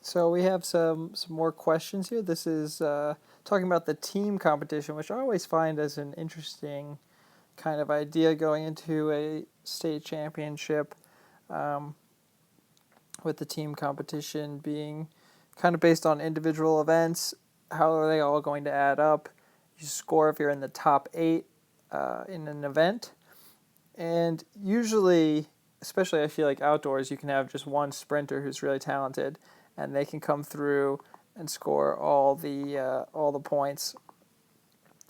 So we have some more questions here. This is talking about the team competition, which I always find as an interesting kind of idea going into a state championship, um, with the team competition being kind of based on individual events. How are they all going to add up? You score if you're in the top eight in an event, and usually, especially I feel like outdoors, you can have just one sprinter who's really talented, and they can come through and score all the points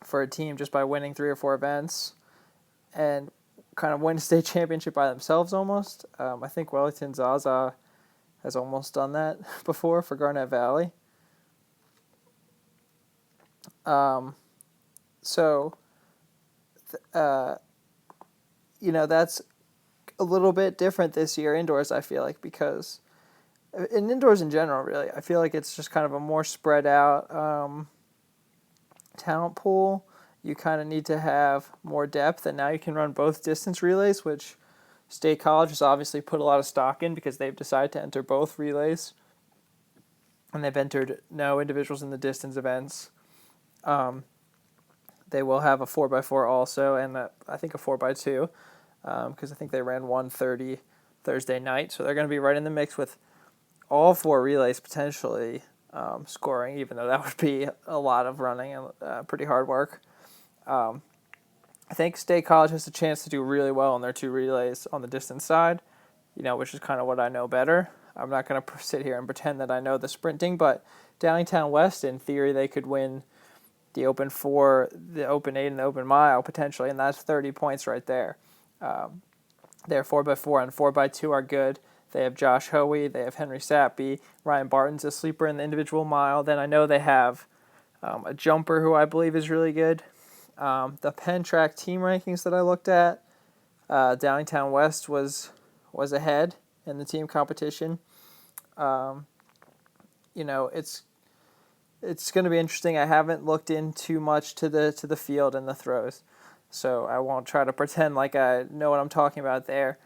for a team just by winning three or four events, and kind of win a state championship by themselves almost. I think Wellington Zaza has almost done that before for Garnet Valley. Um, so, uh, that's a little bit different this year indoors, I feel like, because in indoors in general, really, I feel like it's just kind of a more spread out talent pool. You kind of need to have more depth, and now you can run both distance relays, which State College has obviously put a lot of stock in because they've decided to enter both relays, and they've entered no individuals in the distance events. They will have a 4x4 also, and I think a 4x2, because I think they ran 1:30 Thursday night, so they're going to be right in the mix with all four relays potentially scoring, even though that would be a lot of running and pretty hard work. I think State College has a chance to do really well in their two relays on the distance side, which is kind of what I know better. I'm not going to sit here and pretend that I know the sprinting, but Downingtown West, in theory, they could win the Open 4, the Open 8, and the Open Mile potentially, and that's 30 points right there. Their 4x4 and 4x2 are good. They have Josh Hoey, they have Henry Sappy, Ryan Barton's a sleeper in the individual mile. Then I know they have a jumper who I believe is really good. The Penn Track team rankings that I looked at, Downingtown West was ahead in the team competition. It's going to be interesting. I haven't looked in too much to the field and the throws, so I won't try to pretend like I know what I'm talking about there.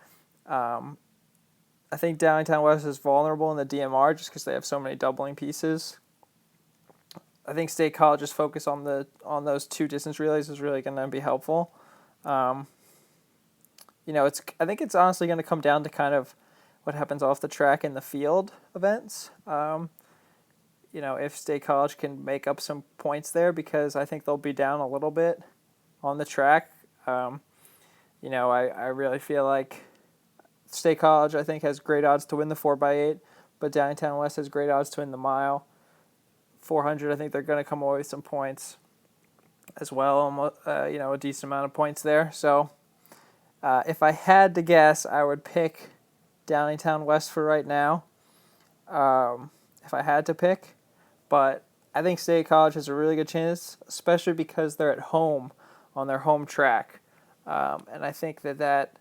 I think Downingtown West is vulnerable in the DMR just because they have so many doubling pieces. I think State College's focus on those two distance relays is really going to be helpful. I think it's honestly going to come down to kind of what happens off the track in the field events. If State College can make up some points there, because I think they'll be down a little bit on the track. I really feel like State College, I think, has great odds to win the 4x8, but Downingtown West has great odds to win the mile. 400, I think they're going to come away with some points as well, a decent amount of points there. So if I had to guess, I would pick Downingtown West for right now, if I had to pick. But I think State College has a really good chance, especially because they're at home on their home track. And I think that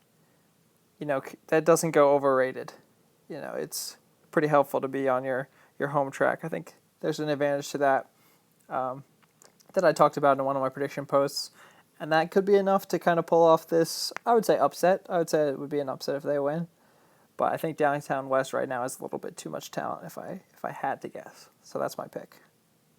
doesn't go overrated. It's pretty helpful to be on your home track. I think there's an advantage to that that I talked about in one of my prediction posts. And that could be enough to kind of pull off this, I would say, upset. I would say it would be an upset if they win. But I think Downingtown West right now has a little bit too much talent if I had to guess. So that's my pick.